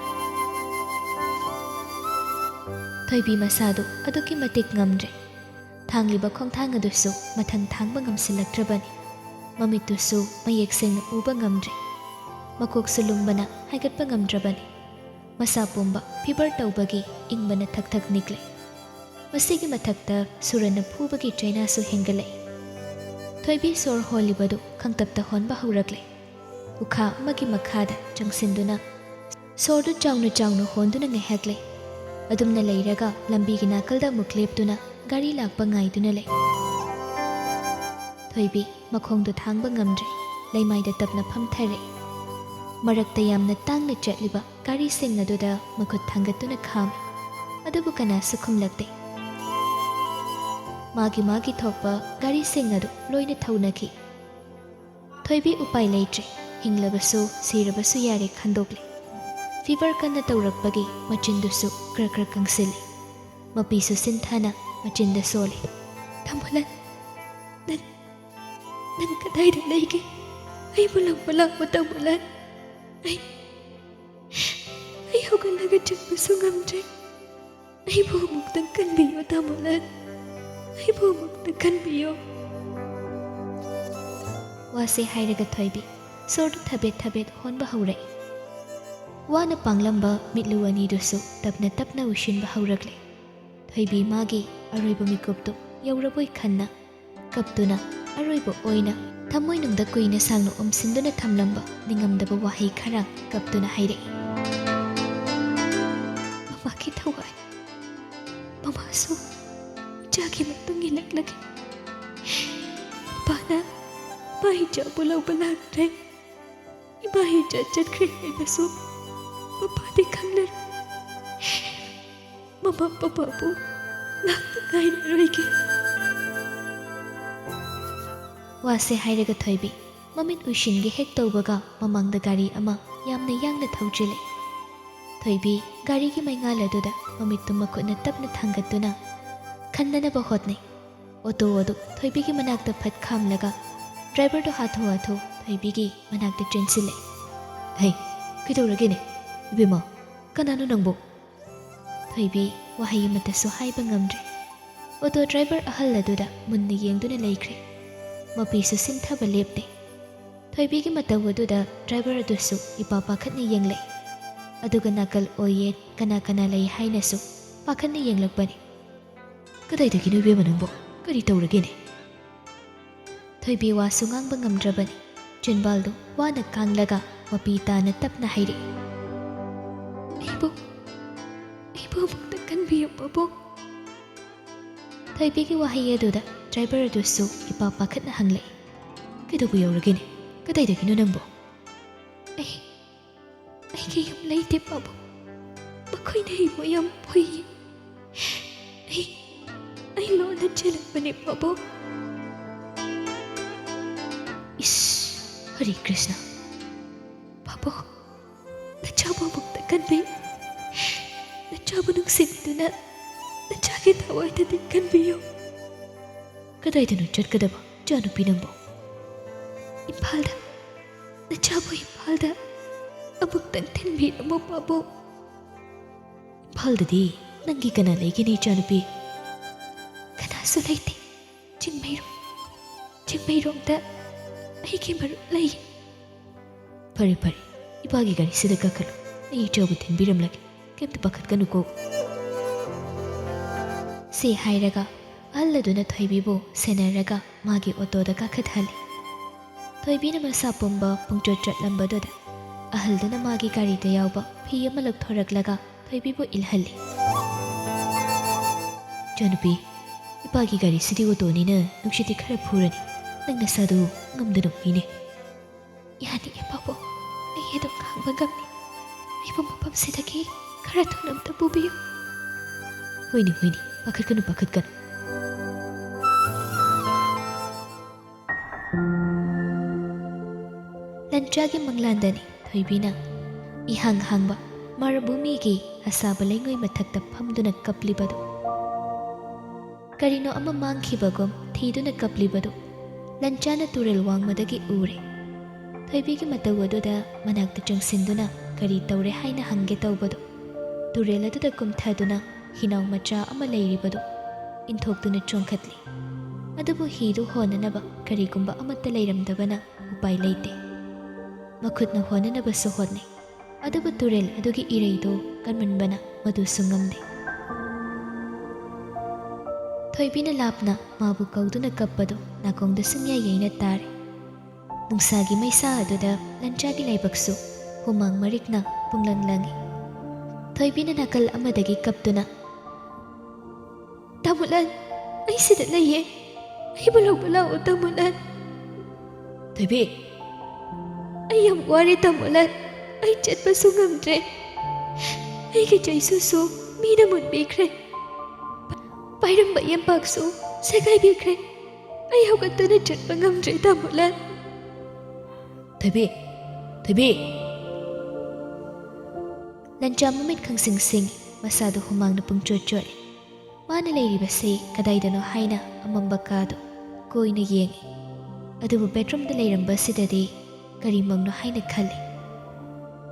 Speaker 1: ꯊꯣꯏꯕꯤ ꯃꯁꯥꯗꯨ ꯑꯗꯨꯛꯀꯤ ꯃꯇꯤꯛ ꯉꯝꯗ꯭ꯔꯦ꯫ ꯊꯥꯡꯂꯤꯕ ꯈꯣꯡꯊꯥꯡ ꯑꯗꯨꯁꯨ ꯃꯊꯪ ꯊꯥꯡꯕ ꯉꯝꯁꯤꯜꯂꯛꯇ꯭ꯔꯕꯅꯤ꯫ ꯃꯃꯤꯠꯇꯨꯁꯨ ꯃꯌꯦꯛ ꯁꯦꯡꯅ ꯎꯕ ꯉꯝꯗ꯭ꯔꯦ꯫ ꯃꯀꯣꯛꯁꯨ ꯂꯨꯝꯕꯅ ꯍꯥꯏꯒꯠꯄ ꯉꯝꯗ꯭ꯔꯕꯅꯤ꯫ ꯃꯁꯥ ꯄꯨꯝꯕ ꯐꯤꯕꯔ ꯇꯧꯕꯒꯤ ꯏꯪꯕꯅ ꯊꯛ ꯊꯛ ꯅꯤꯛꯂꯦ꯫ ꯃꯁꯤꯒꯤ ꯃꯊꯛꯇ ꯁꯨꯔꯅ ꯐꯨꯕꯒꯤ ꯆꯩꯅꯥꯁꯨ ꯍꯦꯟꯒꯠꯂꯛꯏ꯫ ꯊꯣꯏꯕꯤ ꯁꯣꯔ ꯍꯣꯜꯂꯤꯕꯗꯨ ꯈꯪꯇꯞꯇ ꯍꯣꯟꯕ ꯍꯧꯔꯛꯂꯦ꯫ ꯎꯈꯥ ꯑꯃꯒꯤ ꯃꯈꯥꯗ ꯆꯪꯁꯤꯟꯗꯨꯅ ꯁꯣꯔꯗꯨ ꯆꯥꯎꯅ ꯆꯥꯎꯅ ꯍꯣꯟꯗꯨꯅ ꯉꯥꯏꯍꯥꯛ ꯂꯩ꯫ ꯑꯗꯨꯝꯅ ꯂꯩꯔꯒ ꯂꯝꯕꯤꯒꯤ ꯅꯥꯀꯜꯗ ꯑꯃꯨꯛ ꯂꯦꯞꯇꯨꯅ ꯒꯥꯔꯤ ꯂꯥꯛꯄ ꯉꯥꯏꯗꯨꯅ ꯂꯩ꯫ ꯊꯣꯏꯕꯤ ꯃꯈꯣꯡꯗꯨ ꯊꯥꯡꯕ ꯉꯝꯗ꯭ꯔꯦ꯫ ꯂꯩꯃꯥꯏꯗ ꯇꯞꯅ ꯐꯝꯊꯔꯦ꯫ ꯃꯔꯛꯇ ꯌꯥꯝꯅ ꯇꯥꯡꯅ ꯆꯠꯂꯤꯕ ꯒꯥꯔꯤꯁꯤꯡ ꯑꯗꯨꯗ ꯃꯈꯨꯠ ꯊꯥꯡꯒꯠꯇꯨꯅ ꯈꯥꯝꯃꯤ, ꯑꯗꯨꯕꯨ ꯀꯅꯥꯁꯨ ꯈꯨꯝꯂꯛꯇꯦ꯫ ꯃꯥꯒꯤ ꯊꯣꯛꯄ ꯒꯥꯔꯤꯁꯤꯡ ꯑꯗꯨ ꯂꯣꯏꯅ ꯊꯧꯅꯈꯤ꯫ ꯊꯣꯏꯕꯤ ꯎꯄꯥꯏ ꯂꯩꯇ꯭ꯔꯦ꯫ ꯍꯤꯡꯂꯕꯁꯨ ꯁꯤꯔꯕꯁꯨ ꯌꯥꯔꯦ ꯈꯟꯗꯣꯛꯂꯦ꯫ ꯐꯤꯕꯔ ꯀꯟꯅ ꯇꯧꯔꯛꯄꯒꯤ ꯃꯆꯤꯟꯗꯨꯁꯨ ꯈꯔ ꯈꯔ ꯀꯪꯁꯤꯜꯂꯤ꯫ ꯃꯄꯤꯁꯨ ꯁꯤꯟꯊꯥꯅ ꯃꯆꯤꯟꯗ ꯁꯣꯜꯂꯤ꯫ "ꯇꯥꯃꯣꯂꯟ, ꯅꯪ ꯀꯗꯥꯏꯗ ꯂꯩꯒꯦ? ꯑꯩꯕꯨ ꯂꯧꯕ ꯂꯥꯛꯄ ꯇꯥꯃꯣꯂꯟ꯫ ꯑꯩ ꯍꯧꯒꯠꯂꯒ ꯆꯠꯄꯁꯨ ꯉꯝꯗ꯭ꯔꯦ꯫ ꯑꯩꯕꯨ ꯑꯃꯨꯛꯇꯪ ꯀꯟꯕꯤꯌꯣ ꯇꯥꯃꯣꯂꯟ, ꯑꯩꯕꯨ ꯑꯃꯨꯛꯇ ꯀꯟꯕꯤꯌꯣ." ꯋꯥꯁꯦ ꯍꯥꯏꯔꯒ ꯊꯣꯏꯕꯤ ꯁꯣꯔꯗꯨ ꯊꯕꯦꯠ ꯊꯕꯦꯠ ꯍꯣꯟꯕ ꯍꯧꯔꯛꯏ꯫ ꯋꯥꯅ ꯄꯥꯡꯂꯝꯕ ꯃꯤꯠꯂꯨ ꯑꯅꯤꯗꯨꯁꯨ ꯇꯞꯅ ꯇꯞꯅ ꯎꯏꯁꯤꯟꯕ ꯍꯧꯔꯛꯂꯦ꯫ ꯊꯣꯏꯕꯤ ꯃꯥꯒꯤ ꯑꯔꯣꯏꯕ ꯃꯤꯀꯨꯞꯇꯨ ꯌꯧꯔꯕꯣꯏ ꯈꯟꯅ ꯀꯞꯇꯨꯅ ꯑꯔꯣꯏꯕ ꯑꯣꯏꯅ ꯊꯃꯣꯏꯅꯨꯡꯗ ꯀꯨꯏꯅ ꯁꯥꯡꯅ ꯑꯣꯝꯁꯤꯟꯗꯨꯅ ꯊꯝꯂꯝꯕ ꯅꯤꯡꯉꯝꯗꯕ ꯋꯥꯍꯩ ꯈꯔ ꯀꯞꯇꯨꯅ ꯍꯥꯏꯔꯛꯏ꯫ "ꯃꯃꯥꯒꯤ ꯊꯋꯥꯏ, ꯃꯃꯥꯁꯨ ꯏꯆꯥꯒꯤ ꯃꯇꯨꯡ ꯏꯜꯂꯛꯂꯒꯦ꯫ ꯃꯄꯥꯅ ꯏꯃꯥ ꯏꯆꯥꯕꯨ ꯂꯧꯕ ꯂꯥꯛꯇ꯭ꯔꯦ, ꯏꯃꯥ ꯏꯆꯥ ꯆꯠꯈ꯭ꯔꯦ ꯍꯥꯏꯕꯁꯨ ꯃꯄꯥꯗꯤ ꯈꯪꯂꯔꯣꯏ꯫ ꯃꯃꯥ ꯄꯄꯥꯕꯨ ꯂꯥꯛꯇ ꯉꯥꯏꯔꯔꯣꯏꯒꯦ." ꯋꯥꯁꯦ ꯍꯥꯏꯔꯒ ꯊꯣꯏꯕꯤ ꯃꯃꯤꯠ ꯎꯏꯁꯤꯟꯒꯦ ꯍꯦꯛ ꯇꯧꯕꯒ ꯃꯃꯥꯡꯗ ꯒꯥꯔꯤ ꯑꯃ ꯌꯥꯝꯅ ꯌꯥꯡꯅ ꯊꯧꯖꯤꯜꯂꯛꯏ꯫ ꯊꯣꯏꯕꯤ ꯒꯥꯔꯤꯒꯤ ꯃꯩꯉꯥꯜ ꯑꯗꯨꯗ ꯃꯃꯤꯠꯇꯨ ꯃꯈꯨꯠꯅ ꯇꯞꯅ ꯊꯥꯡꯒꯠꯇꯨꯅ ꯈꯟꯅꯅꯕ ꯍꯣꯠꯅꯩ꯫ ꯑꯣꯇꯣ ꯑꯗꯨ ꯊꯣꯏꯕꯤꯒꯤ ꯃꯅꯥꯛꯇ ꯐꯠ ꯈꯥꯝꯂꯒ ꯗ꯭ꯔꯥꯏꯚꯔꯗꯨ ꯍꯥꯊꯨ ꯍꯥꯊꯨ ꯊꯣꯏꯕꯤꯒꯤ ꯃꯅꯥꯛꯇ ꯆꯦꯟꯁꯤꯜꯂꯛꯏ꯫ "ꯍꯩ, ꯀꯩꯗꯧꯔꯒꯦꯅꯦ? ꯏꯕꯦꯝꯃ, ꯀꯅꯥꯅꯣ ꯅꯪꯕꯨ?" ꯊꯣꯏꯕꯤ ꯋꯥꯍꯩ ꯑꯃꯠꯇꯁꯨ ꯍꯥꯏꯕ ꯉꯝꯗ꯭ꯔꯦ꯫ ꯑꯣꯇꯣ ꯗ꯭ꯔꯥꯏꯚꯔ ꯑꯍꯜ ꯑꯗꯨꯗ ꯃꯨꯟꯅ ꯌꯦꯡꯗꯨꯅ ꯂꯩꯈ꯭ꯔꯦ꯫ ꯃꯄꯤꯁꯨ ꯁꯤꯟꯊꯕ ꯂꯦꯞꯇꯦ꯫ ꯊꯣꯏꯕꯤꯒꯤ ꯃꯇꯧ ꯑꯗꯨꯗ ꯗ꯭ꯔꯥꯏꯚꯔ ꯑꯗꯨꯁꯨ ꯏꯄꯥ ꯄꯥꯈꯠꯅ ꯌꯦꯡꯂꯛꯏ꯫ ꯑꯗꯨꯒ ꯅꯥꯀꯜ ꯑꯣꯏꯌꯦꯠ ꯀꯅꯥ ꯀꯅꯥ ꯂꯩ ꯍꯥꯏꯅꯁꯨ ꯄꯥꯈꯠꯅ ꯌꯦꯡꯂꯛꯄꯅꯤ꯫ "ꯀꯗꯥꯏꯗꯒꯤꯅꯣ ꯏꯕꯦꯝꯃ ꯅꯪꯕꯨ? ꯀꯔꯤ ꯇꯧꯔꯒꯦꯅꯦ?" ꯊꯣꯏꯕꯤ ꯋꯥꯁꯨ ꯉꯥꯡꯕ ꯉꯝꯗ꯭ꯔꯕꯅꯤ꯫ ꯆꯤꯟꯕꯥꯜꯗꯨ ꯋꯥꯅ ꯀꯥꯡꯂꯒ ꯃꯄꯤ ꯇꯥꯅ ꯇꯞꯅ ꯍꯥꯏꯔꯛꯏ꯫ "ꯑꯩꯕꯨ ꯑꯃꯨꯛꯇ ꯀꯟꯕꯤꯌꯨ ꯄꯥꯕꯨꯡ." ꯊꯣꯏꯕꯤꯒꯤ ꯋꯥꯍꯩ ꯑꯗꯨꯗ ꯗ꯭ꯔꯥꯏꯚꯔ ꯑꯗꯨꯁꯨ ꯏꯄꯥ ꯄꯥꯈꯠꯅ ꯍꯪꯂꯛꯏ꯫ "ꯀꯩꯗꯧꯕ ꯌꯧꯔꯒꯦꯅꯦ? ꯀꯗꯥꯏꯗꯒꯤꯅꯣ ꯅꯪꯕꯨ?" "ꯑꯩꯒꯤ ꯌꯨꯝ ꯂꯩꯇꯦ ꯄꯥꯕꯨꯡ, ꯃꯈꯣꯏꯅ ꯑꯩꯕꯨ ꯌꯥꯝ ꯐꯨꯏꯌꯦ꯫ ꯑꯩ ꯂꯣꯟꯅ ꯆꯦꯜꯂꯛꯄꯅꯦ ꯄꯥꯕꯨꯡ." "ꯏꯁ, ꯍꯔꯤ ꯀ꯭ꯔꯤꯁꯅ." "ꯄꯥꯕꯨꯡ, ꯅꯆꯥꯕꯨ ꯑꯃꯨꯛꯇ ꯀꯟꯕꯤꯌꯨ. ꯅꯆꯥꯕꯨ ꯅꯨꯡꯁꯤꯕꯤꯗꯨꯅ ꯅꯆꯥꯒꯤ ꯊꯋꯥꯏꯗꯗꯤ ꯀꯟꯕꯤꯌꯨ."
Speaker 2: "ꯀꯗꯥꯏꯗꯅꯣ ꯆꯠꯀꯗꯕ ꯏꯆꯥꯅꯨꯄꯤ ꯅꯪꯕꯨ?"
Speaker 1: "ꯏꯝꯐꯥꯜꯗ, ꯅꯆꯥꯕꯨ ꯏꯝꯐꯥꯜꯗ ꯑꯃꯨꯛꯇꯪ ꯊꯤꯟꯕꯤꯔꯝꯃꯣ ꯄꯥꯕꯨꯡ."
Speaker 2: "ꯏꯝꯐꯥꯜꯗꯗꯤ ꯅꯪꯒꯤ ꯀꯅꯥ ꯂꯩꯒꯦꯅꯦ ꯏꯆꯥꯅꯨꯄꯤ?"
Speaker 1: "ꯀꯅꯥꯁꯨ ꯂꯩꯇꯦ. ꯆꯤꯡꯃꯩꯔꯣꯡꯗ ꯑꯩꯒꯤ ꯃꯔꯨꯞ ꯂꯩ."
Speaker 2: "ꯐꯔꯦ ꯐꯔꯦ, ꯏꯄꯥꯒꯤ ꯒꯥꯔꯤꯁꯤꯗ ꯀꯥꯈꯠꯂꯨ. ꯑꯩ ꯏꯆꯥꯕꯨ ꯊꯤꯟꯕꯤꯔꯝꯂꯒꯦ. ꯀꯩꯝꯇ ꯄꯥꯈꯠꯀꯅꯨꯀꯣ."
Speaker 1: ꯁꯤ ꯍꯥꯏꯔꯒ ꯑꯍꯜ ꯑꯗꯨꯅ ꯊꯣꯏꯕꯤꯕꯨ ꯁꯦꯟꯅꯔꯒ ꯃꯥꯒꯤ ꯑꯣꯇꯣꯗ ꯀꯥꯈꯠꯍꯜꯂꯤ꯫ ꯊꯣꯏꯕꯤꯅ ꯃꯁꯥ ꯄꯨꯝꯕ ꯄꯨꯡꯆꯣꯠ ꯆꯠꯂꯝꯕꯗꯨꯗ ꯑꯍꯜꯗꯨꯅ ꯃꯥꯒꯤ ꯒꯥꯔꯤꯗ ꯌꯥꯎꯕ ꯐꯤ ꯑꯃ ꯂꯧꯊꯣꯔꯛꯂꯒ ꯊꯣꯏꯕꯤꯕꯨ ꯏꯜꯍꯜꯂꯤ꯫
Speaker 2: "ꯏꯆꯥꯅꯨꯄꯤ, ꯏꯄꯥꯒꯤ ꯒꯥꯔꯤꯁꯤꯗꯤ ꯑꯣꯇꯣꯅꯤꯅ ꯅꯨꯡꯁꯤꯠꯇꯤ ꯈꯔ ꯐꯨꯔꯅꯤ. ꯅꯪ ꯅꯁꯥꯗꯨ ꯉꯝꯗꯅ ꯎꯏꯅꯦ."
Speaker 1: "ꯌꯥꯅꯤꯌꯦ ꯄꯥꯕꯨꯡ, ꯑꯩ ꯑꯗꯨꯝ ꯈꯥꯡꯕ ꯉꯝꯅꯤ. ꯑꯩꯕꯨ ꯃꯐꯝꯁꯤꯗꯒꯤ ꯈꯔ ꯊꯨꯅ ꯑꯝꯇ ꯄꯨꯕꯤꯌꯨ."
Speaker 2: ꯍꯣꯏꯅꯦ ꯍꯣꯏꯅꯦ ꯄꯥꯈꯠꯀꯅꯨ ꯄꯥꯈꯠꯀꯅꯨ
Speaker 1: ꯂꯟꯆꯥꯒꯤ ꯃꯪꯂꯥꯟꯗꯅꯤ ꯊꯣꯏꯕꯤꯅ ꯏꯍꯥꯡ ꯍꯥꯡꯕ ꯃꯔꯚꯨꯃꯤꯒꯤ ꯑꯁꯥꯕ ꯂꯩꯉꯣꯏ ꯃꯊꯛꯇ ꯐꯝꯗꯨꯅ ꯀꯞꯂꯤꯕꯗꯨ ꯀꯔꯤꯅꯣ ꯑꯃ ꯃꯥꯡꯈꯤꯕꯒꯨꯝ ꯊꯤꯗꯨꯅ ꯀꯞꯂꯤꯕꯗꯨ ꯂꯟꯆꯥꯅ ꯇꯨꯔꯦꯜ ꯋꯥꯡꯃꯗꯒꯤ ꯎꯔꯦ ꯊꯣꯏꯕꯤꯒꯤ ꯃꯇꯧ ꯑꯗꯨꯗ ꯃꯅꯥꯛꯇ ꯆꯪꯁꯤꯟꯗꯨꯅ ꯀꯔꯤ ꯇꯧꯔꯦ ꯍꯥꯏꯅ ꯍꯪꯒꯦ ꯇꯧꯕꯗꯨ ꯇꯨꯔꯦꯜ ꯑꯗꯨꯗ ꯀꯨꯝꯊꯗꯨꯅ ꯍꯤꯅꯥꯎ ꯃꯆꯥ ꯑꯃ ꯂꯩꯔꯤꯕꯗꯨ ꯏꯟꯊꯣꯛꯇꯨꯅ ꯆꯣꯡꯈꯠꯂꯤ ꯑꯗꯨꯕꯨ ꯍꯤꯗꯨ ꯍꯣꯟꯅꯅꯕ ꯀꯔꯤꯒꯨꯝꯕ ꯑꯃꯠꯇ ꯂꯩꯔꯝꯗꯕꯅ ꯎꯄꯥꯏ ꯂꯩꯇꯦ ꯃꯈꯨꯠꯅ ꯍꯣꯟꯅꯅꯕꯁꯨ ꯍꯣꯠꯅꯩ ꯑꯗꯨꯕꯨ ꯇꯨꯔꯦꯜ ꯑꯗꯨꯒꯤ ꯏꯔꯩꯗꯨ ꯀꯟꯃꯟꯕꯅ ꯃꯗꯨꯁꯨ ꯉꯝꯗꯦ ꯊꯣꯏꯕꯤꯅ ꯂꯥꯞꯅ ꯃꯥꯕꯨ ꯀꯧꯗꯨꯅ ꯀꯞꯄꯗꯨ ꯅꯥꯀꯣꯡꯗ ꯁꯨꯡꯌꯥ ꯌꯩꯅ ꯇꯥꯔꯦ ꯅꯨꯡꯁꯥꯒꯤ ꯃꯩꯁꯥ ꯑꯗꯨꯗ ꯂꯟꯆꯥꯒꯤ ꯂꯥꯏꯕꯛꯁꯨ ꯍꯨꯃꯥꯡ ꯃꯔꯤꯛꯅ ꯄꯨꯡꯂꯪ ꯂꯪꯏ ꯊꯣꯏꯕꯤꯅ ꯅꯥꯀꯜ ꯑꯃꯗꯒꯤ ꯀꯞꯇꯨꯅ ꯇꯥꯃꯣꯂꯟ ꯑꯩ ꯁꯤꯗ ꯂꯩꯌꯦ ꯑꯩꯕꯨ ꯂꯧꯕ ꯂꯥꯛꯑꯣ ꯇꯥꯃꯣꯂꯟ
Speaker 2: ꯊꯣꯏꯕꯤ
Speaker 1: ꯑꯩ ꯌꯥꯝ ꯋꯥꯔꯦ ꯇꯥꯃꯣꯂꯟ ꯑꯩ ꯆꯠꯄꯁꯨ ꯉꯝꯗ꯭ꯔꯦ ꯑꯩꯒꯤ ꯆꯩꯁꯨꯁꯨ ꯃꯤꯅ ꯃꯨꯟꯕꯤꯈ꯭ꯔꯦ ꯄꯥꯏꯔꯝꯕ ꯌꯦꯝꯄꯥꯛꯁꯨ ꯁꯦꯒꯥꯏꯕꯤꯈ꯭ꯔꯦ ꯑꯩ ꯍꯧꯒꯠꯇꯨꯅ ꯆꯠꯄ ꯉꯝꯗ꯭ꯔꯦ ꯇꯥꯃꯣꯂꯟ
Speaker 2: ꯊꯣꯏꯕꯤ ꯊꯣꯏꯕꯤ
Speaker 1: ꯂꯟꯆꯥ ꯃꯃꯤꯠ ꯈꯪꯁꯤꯡ ꯁꯤꯡꯏ ꯃꯁꯥꯗꯨ ꯍꯨꯃꯥꯡꯅ ꯄꯨꯡꯆꯣꯠ ꯆꯣꯠꯂꯤ ꯃꯥꯅ ꯂꯩꯔꯤꯕꯁꯤ ꯀꯗꯥꯏꯗꯅꯣ ꯍꯥꯏꯅ ꯑꯃꯝꯕ ꯀꯥꯗꯨ ꯀꯣꯏꯅ ꯌꯦꯡꯏ ꯑꯗꯨꯕꯨ ꯕꯦꯠꯔꯨꯝꯗ ꯂꯩꯔꯝꯕꯁꯤꯗꯗꯤ ꯀꯔꯤ ꯃꯪꯅꯣ ꯍꯥꯏꯅ ꯈꯜꯂꯤ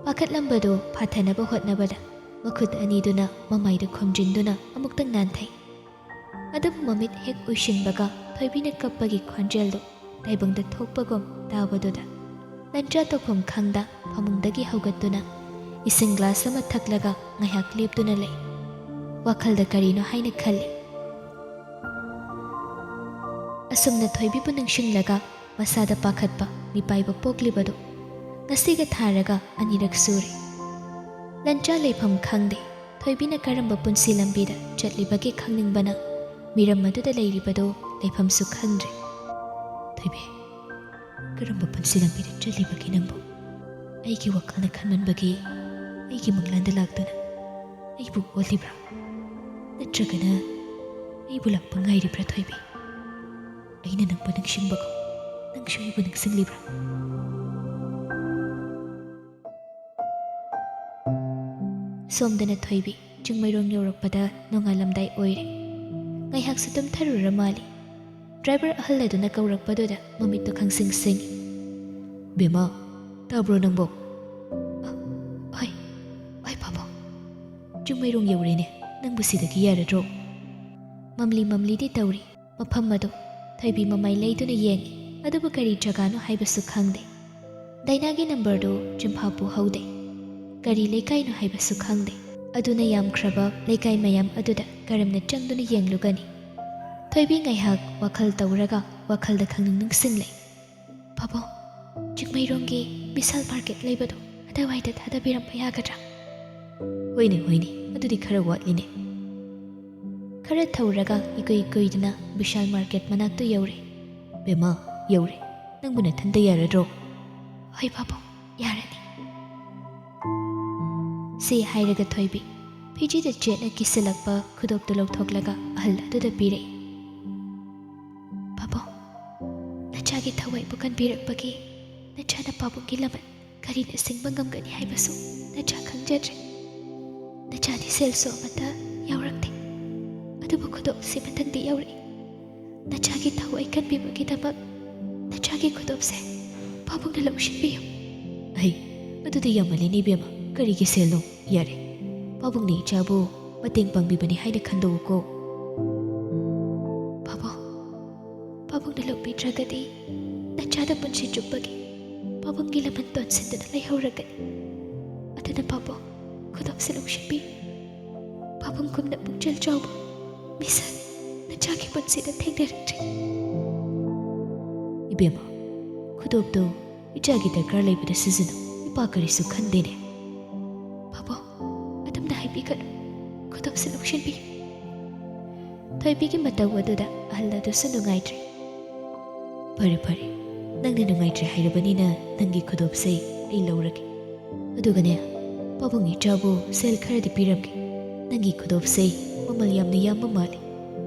Speaker 1: ꯄꯥꯈꯠꯂꯝꯕꯗꯨ ꯐꯥꯊꯅꯕ ꯍꯣꯠꯅꯕꯗ ꯃꯈꯨꯠ ꯑꯅꯤꯗꯨꯅ ꯃꯃꯥꯏꯗ ꯈꯣꯝꯖꯤꯟꯗꯨꯅ ꯑꯃꯨꯛꯇꯪ ꯅꯥꯟꯊꯩ ꯑꯗꯨꯕꯨ ꯃꯃꯤꯠ ꯍꯦꯛ ꯎꯏꯁꯤꯟꯕꯒ ꯊꯣꯏꯕꯤꯅ ꯀꯞꯄꯒꯤ ꯈꯣꯟꯖꯦꯜꯗꯨ ꯇꯥꯏꯕꯪꯗ ꯊꯣꯛꯄꯒꯨꯝ ꯇꯥꯕꯗꯨꯗ ꯂꯟꯆꯥ ꯇꯧꯐꯝ ꯈꯪꯗ ꯐꯃꯨꯡꯗꯒꯤ ꯍꯧꯒꯠꯇꯨꯅ ꯏꯁꯤꯡ ꯒ꯭ꯂꯥꯁ ꯑꯃ ꯊꯛꯂꯒ ꯉꯥꯏꯍꯥꯛ ꯂꯦꯞꯇꯨꯅ ꯂꯩ ꯋꯥꯈꯜꯗ ꯀꯔꯤꯅꯣ ꯍꯥꯏꯅ ꯈꯜꯂꯤ ꯑꯁꯨꯝꯅ ꯊꯣꯏꯕꯤꯕꯨ ꯅꯤꯡꯁꯤꯡꯂꯒ ꯃꯁꯥꯗ ꯄꯥꯈꯠꯄ ꯃꯤꯄꯥꯏꯕ ꯄꯣꯛꯂꯤꯕꯗꯨ ꯉꯁꯤꯒ ꯊꯥꯔꯒ ꯑꯅꯤꯔꯛ ꯁꯨꯔꯦ ꯂꯟꯆꯥ ꯂꯩꯐꯝ ꯈꯪꯗꯦ ꯊꯣꯏꯕꯤꯅ ꯀꯔꯝꯕ ꯄꯨꯟꯁꯤ ꯂꯝꯕꯤꯗ ꯆꯠꯂꯤꯕꯒꯦ ꯈꯪꯅꯤꯡꯕꯅ ꯃꯤꯔꯝ ꯑꯗꯨꯗ ꯂꯩꯔꯤꯕꯗꯨ ꯂꯩꯐꯝꯁꯨ ꯈꯪꯗ꯭ꯔꯦ ꯊꯣꯏꯕꯤ ꯀꯔꯝꯕ ꯄꯨꯟꯁꯤ ꯂꯝꯕꯤꯗ ꯆꯠꯂꯤꯕꯒꯦ ꯅꯪꯕꯨ ꯑꯩꯒꯤ ꯋꯥꯈꯜꯅ ꯈꯟꯃꯟꯕꯒꯤ ꯑꯩꯒꯤ ꯃꯪꯂꯥꯟꯗ ꯂꯥꯛꯇꯨꯅ ꯑꯩꯕꯨ ꯑꯣꯜꯂꯤꯕ꯭ꯔꯥ ꯅꯠꯇ꯭ꯔꯒꯅ ꯑꯩꯕꯨ ꯂꯥꯛꯄ ꯉꯥꯏꯔꯤꯕ꯭ꯔꯥ ꯊꯣꯏꯕꯤ ꯑꯩꯅ ꯅꯪꯕꯨ ꯅꯤꯡꯁꯤꯡꯕꯒꯨꯝ ꯅꯪꯁꯨ ꯑꯩꯕꯨ ꯅꯤꯡꯁꯤꯡꯂꯤꯕ꯭ꯔꯥ ꯁꯣꯝꯗꯅ ꯊꯣꯏꯕꯤ ꯆꯤꯡꯃꯩꯔꯣꯡ ꯌꯧꯔꯛꯄꯗ ꯅꯣꯡꯉꯥꯜꯂꯝꯗꯥꯏ ꯑꯣꯏꯔꯦ ꯉꯥꯏꯍꯥꯛꯁꯨ ꯇꯨꯝꯊꯔꯨꯔ ꯃꯥꯜꯂꯤ ꯗ꯭ꯔꯥꯏꯚꯔ ꯑꯍꯜ ꯑꯗꯨꯅ ꯀꯧꯔꯛꯄꯗꯨꯗ ꯃꯃꯤꯠꯇꯨ ꯈꯪꯁꯤꯡ ꯁꯤꯡꯏ
Speaker 2: ꯕꯦꯝꯃ ꯇꯥꯕ꯭ꯔꯣ ꯅꯪꯕꯣ
Speaker 1: ꯍꯣꯏ ꯍꯣꯏ ꯄꯥꯕꯨꯡ
Speaker 2: ꯆꯤꯡꯃꯩꯔꯣꯡ ꯌꯧꯔꯦꯅꯦ ꯅꯪꯕꯨ ꯁꯤꯗꯒꯤ ꯌꯥꯔꯗ꯭ꯔꯣ
Speaker 1: ꯃꯝꯂꯤ ꯃꯝꯂꯤꯗꯤ ꯇꯧꯔꯤ ꯃꯐꯝ ꯑꯗꯨ ꯊꯣꯏꯕꯤ ꯃꯃꯥꯏ ꯂꯩꯗꯨꯅ ꯌꯦꯡꯏ ꯑꯗꯨꯕꯨ ꯀꯔꯤ ꯖꯒꯥꯅꯣ ꯍꯥꯏꯕꯁꯨ ꯈꯪꯗꯦ ꯗꯥꯏꯅꯥꯒꯤ ꯅꯝꯕꯔꯗꯨ ꯆꯤꯟꯐꯥ ꯄꯨꯍꯧꯗꯦ ꯀꯔꯤ ꯂꯩꯀꯥꯏꯅꯣ ꯍꯥꯏꯕꯁꯨ ꯈꯪꯗꯦ ꯑꯗꯨꯅ ꯌꯥꯝꯈ꯭ꯔꯕ ꯂꯩꯀꯥꯏ ꯃꯌꯥꯝ ꯑꯗꯨꯗ ꯀꯔꯝꯅ ꯆꯪꯗꯨꯅ ꯌꯦꯡꯂꯨꯒꯅꯤ ꯊꯣꯏꯕꯤ ꯉꯥꯏꯍꯥꯛ ꯋꯥꯈꯜ ꯇꯧꯔꯒ ꯋꯥꯈꯜꯗ ꯈꯪꯅꯤꯡ ꯅꯤꯡꯁꯤꯡꯂꯩ ꯄꯥꯕꯨꯡ ꯆꯤꯡꯃꯩꯔꯣꯡꯒꯤ ꯕꯤꯁꯥꯜ ꯃꯥꯔꯀꯦꯠ ꯂꯩꯕꯗꯣ ꯑꯗꯨꯋꯥꯏꯗ ꯊꯥꯗꯕꯤꯔꯝꯕ ꯌꯥꯒꯗ꯭ꯔꯥ
Speaker 2: ꯍꯣꯏꯅꯦ ꯍꯣꯏꯅꯦ ꯑꯗꯨꯗꯤ ꯈꯔ ꯋꯥꯠꯂꯤꯅꯦ
Speaker 1: ꯈꯔ ꯊꯧꯔꯒ ꯏꯀꯨꯏ ꯀꯨꯏꯗꯨꯅ ꯕꯤꯁꯥꯜ ꯃꯥꯔꯀꯦꯠ ꯃꯅꯥꯛꯇꯨ ꯌꯧꯔꯦ
Speaker 2: ꯕꯦꯝꯃ ꯌꯧꯔꯦ ꯅꯪꯕꯨ ꯅꯊꯟꯇ ꯌꯥꯔꯗ꯭ꯔꯣ
Speaker 1: ꯍꯣꯏ ꯄꯥꯕꯨꯡ ꯌꯥꯔꯅꯤ ꯁꯤ ꯍꯥꯏꯔꯒ ꯊꯣꯏꯕꯤ ꯐꯤꯖꯤꯗ ꯆꯦꯠꯅ ꯀꯤꯁꯤꯜꯂꯛꯄ ꯈꯨꯗꯣꯞꯇꯨ ꯂꯧꯊꯣꯛꯂꯒ ꯑꯍꯜ ꯑꯗꯨꯗ ꯄꯤꯔꯛꯏ ꯄꯥꯕꯨꯡ ꯅꯆꯥꯒꯤ ꯊꯋꯥꯏꯕꯨ ꯀꯟꯕꯤꯔꯛꯄꯒꯤ ꯅꯆꯥꯅ ꯄꯥꯕꯨꯡꯒꯤ ꯂꯃꯟ ꯀꯔꯤꯅ ꯁꯤꯡꯕ ꯉꯝꯒꯅꯤ ꯍꯥꯏꯕꯁꯨ ꯅꯆꯥ ꯈꯪꯖꯗ꯭ꯔꯦ ꯅꯆꯥꯗꯤ ꯁꯦꯜꯁꯨ ꯑꯃꯠꯇ ꯌꯥꯎꯔꯛꯇꯦ ꯑꯗꯨꯕꯨ ꯈꯨꯗꯣꯞꯁꯤ ꯃꯊꯪꯗꯤ ꯌꯧꯔꯛꯏ ꯅꯆꯥꯒꯤ ꯊꯋꯥꯏ ꯀꯟꯕꯤꯕꯒꯤꯗꯃꯛ ꯅꯆꯥꯒꯤ ꯈꯨꯗꯣꯞꯁꯦ ꯄꯥꯕꯨꯡꯅ ꯂꯧꯁꯤꯟꯕꯤꯌꯨ
Speaker 2: ꯑꯩ ꯑꯗꯨꯗꯤ ꯌꯥꯝꯃꯜꯂꯤꯅꯦ ꯏꯕꯦꯝꯃ ꯀꯔꯤꯒꯤ ꯁꯦꯜꯅꯣ ꯌꯥꯔꯦ ꯄꯥꯕꯨꯡꯅ ꯏꯆꯥꯕꯨ ꯃꯇꯦꯡ ꯄꯥꯡꯕꯤꯕꯅꯤ ꯍꯥꯏꯅ ꯈꯟꯗꯣꯛꯎꯀꯣ
Speaker 1: ꯄꯥꯕꯨꯡꯅ ꯂꯧꯕꯤꯗ꯭ꯔꯒꯗꯤ ꯅꯆꯥꯗ ꯄꯨꯟꯁꯤ ꯆꯨꯞꯄꯒꯤ ꯄꯥꯕꯨꯡꯒꯤ ꯂꯃꯟ ꯇꯣꯟꯁꯤꯟꯗꯨꯅ ꯂꯩꯍꯧꯔꯒꯅꯤ ꯑꯗꯨꯅ ꯄꯥꯕꯨꯡ ꯈꯨꯗꯣꯞꯁꯦ ꯂꯧꯁꯤꯟꯕꯤꯌꯨ ꯄꯥꯕꯨꯡꯒꯨꯝꯅ ꯄꯨꯛꯆꯦꯜ ꯆꯥꯎꯕ ꯃꯤꯁꯛ ꯅꯆꯥꯒꯤ ꯄꯨꯟꯁꯤꯗ ꯊꯦꯡꯅꯔꯛꯇ꯭ꯔꯤ
Speaker 2: ꯏꯕꯦꯝꯃ ꯈꯨꯗꯣꯞꯇꯣ ꯏꯆꯥꯒꯤ ꯗꯔꯀꯥꯔ ꯂꯩꯕꯗ ꯁꯤꯖꯤꯟꯅꯧ ꯏꯄꯥ ꯀꯔꯤꯁꯨ ꯈꯟꯗꯦꯅꯦ
Speaker 1: ꯄꯥꯕꯨꯡ ꯑꯗꯨꯝꯅ ꯍꯥꯏꯕꯤꯒꯅꯨ ꯈꯨꯗꯣꯞꯁꯦ ꯂꯧꯁꯤꯟꯕꯤꯌꯨ ꯊꯣꯏꯕꯤꯒꯤ ꯃꯇꯧ ꯑꯗꯨꯗ ꯑꯍꯜ ꯑꯗꯨꯁꯨ ꯅꯨꯡꯉꯥꯏꯇ꯭ꯔꯦ
Speaker 2: ꯐꯔꯦ ꯐꯔꯦ ꯅꯪꯅ ꯅꯨꯡꯉꯥꯏꯇ꯭ꯔꯦ ꯍꯥꯏꯔꯕꯅꯤꯅ ꯅꯪꯒꯤ ꯈꯨꯗꯣꯞꯁꯦ ꯑꯩ ꯂꯧꯔꯒꯦ ꯑꯗꯨꯒꯅꯦ ꯄꯥꯕꯨꯡ ꯏꯆꯥꯕꯨ ꯁꯦꯜ ꯈꯔꯗꯤ ꯄꯤꯔꯝꯒꯦ ꯅꯪꯒꯤ ꯈꯨꯗꯣꯞꯁꯦ ꯃꯃꯜ ꯌꯥꯝꯅ ꯌꯥꯝꯕ ꯃꯥꯜꯂꯤ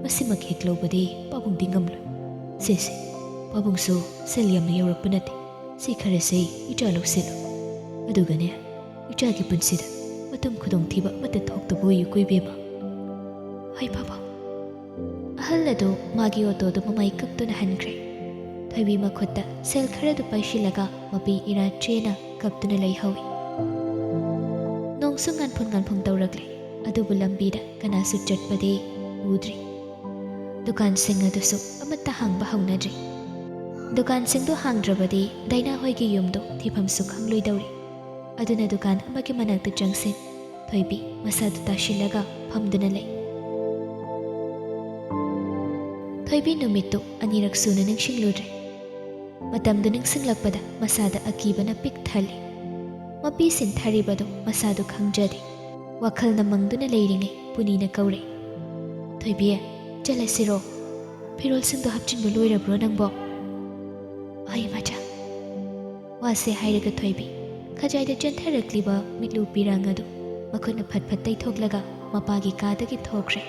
Speaker 2: ꯃꯁꯤꯃꯛ ꯍꯦꯛ ꯂꯧꯕꯗꯤ ꯄꯥꯕꯨꯡꯗꯤ ꯉꯝꯂꯣꯏ ꯁꯦ ꯄꯥꯕꯨꯡꯁꯨ ꯁꯦꯜ ꯌꯥꯝꯅ ꯌꯧꯔꯛꯄ ꯅꯠꯇꯦ ꯁꯤ ꯈꯔꯁꯦ ꯏꯆꯥ ꯂꯧꯁꯤꯜꯂꯨ ꯑꯗꯨꯒꯅꯦ ꯏꯆꯥꯒꯤ ꯄꯨꯟꯁꯤꯗ ꯃꯇꯝ ꯈꯨꯗꯣꯡꯊꯤꯕ ꯑꯃꯠꯇ ꯊꯣꯛꯇꯕ ꯑꯣꯏꯌꯨ ꯀꯣꯏꯕꯦꯝꯃ
Speaker 1: ꯍꯣꯏ ꯄꯥꯕꯨꯡ ꯑꯍꯜ ꯑꯗꯨ ꯃꯥꯒꯤ ꯑꯣꯇꯣꯗꯨ ꯃꯃꯩ ꯀꯛꯇꯨꯅ ꯍꯟꯈ꯭ꯔꯦ ꯊꯣꯏꯕꯤ ꯃꯈꯨꯠꯇ ꯁꯦꯜ ꯈꯔꯗꯨ ꯄꯥꯏꯁꯤꯜꯂꯒ ꯃꯄꯤ ꯏꯔꯥꯠꯆꯦꯅ ꯀꯞꯇꯨꯅ ꯂꯩꯍꯧꯏ ꯅꯣꯡꯁꯨ ꯉꯥꯟꯐꯨꯟ ꯇꯧꯔꯛꯂꯦ ꯑꯗꯨꯕꯨ ꯂꯝꯕꯤꯗ ꯀꯅꯥꯁꯨ ꯆꯠꯄꯗꯤ ꯎꯗ꯭ꯔꯤ ꯗꯨꯀꯥꯟꯁꯤꯡ ꯑꯗꯨꯁꯨ ꯑꯃꯠꯇ ꯍꯥꯡꯕ ꯍꯧꯅꯗ꯭ꯔꯤ ꯗꯨꯀꯥꯟꯁꯤꯡꯗꯨ ꯍꯥꯡꯗ꯭ꯔꯕꯗꯤ ꯗꯥꯏꯅꯥ ꯍꯣꯏꯒꯤ ꯌꯨꯝꯗꯨ ꯊꯤꯐꯝꯁꯨ ꯈꯪꯂꯣꯏꯗꯧꯔꯤ ꯑꯗꯨꯅ ꯗꯨꯀꯥꯟ ꯑꯃꯒꯤ ꯃꯅꯥꯛꯇ ꯆꯪꯁꯤꯟ ꯊꯣꯏꯕꯤ ꯃꯁꯥꯗꯨ ꯇꯥꯁꯤꯜꯂꯒ ꯐꯝꯗꯨꯅ ꯂꯩ ꯊꯣꯏꯕꯤ ꯅꯨꯃꯤꯠꯇꯨ ꯑꯅꯤꯔꯛ ꯁꯨꯅ ꯅꯤꯡꯁꯤꯡꯂꯨꯗ꯭ꯔꯦ ꯃꯇꯝꯗꯨ ꯅꯤꯡꯁꯤꯡꯂꯛꯄꯗ ꯃꯁꯥꯗ ꯑꯀꯤꯕꯅ ꯄꯤꯛ ꯊꯜꯂꯤ ꯃꯄꯤ ꯁꯤꯟꯊꯔꯤꯕꯗꯨ ꯃꯁꯥꯗꯨ ꯈꯪꯖꯗꯦ ꯋꯥꯈꯜꯅ ꯃꯪꯗꯨꯅ ꯂꯩꯔꯤꯉꯩ ꯄꯨꯅꯤꯅ ꯀꯧꯔꯦ ꯊꯣꯏꯕꯤ ꯆꯠꯂꯁꯤꯔꯣ ꯐꯤꯔꯣꯜꯁꯤꯡꯗꯣ ꯍꯥꯞꯆꯤꯟꯕ ꯂꯣꯏꯔꯕ꯭ꯔꯣ ꯅꯪꯕꯣ ꯍꯣꯏ ꯃꯆꯥ ꯋꯥꯁꯦ ꯍꯥꯏꯔꯒ ꯊꯣꯏꯕꯤ ꯈꯖꯥꯏꯗ ꯆꯦꯟꯊꯔꯛꯂꯤꯕ ꯃꯤꯠꯂꯨ ꯄꯤꯔꯥꯡ ꯑꯗꯨ ꯃꯈꯨꯠꯅ ꯐꯠ ꯐꯠ ꯇꯩꯊꯣꯛꯂꯒ ꯃꯄꯥꯒꯤ ꯀꯥꯗꯒꯤ ꯊꯣꯛꯈ꯭ꯔꯦ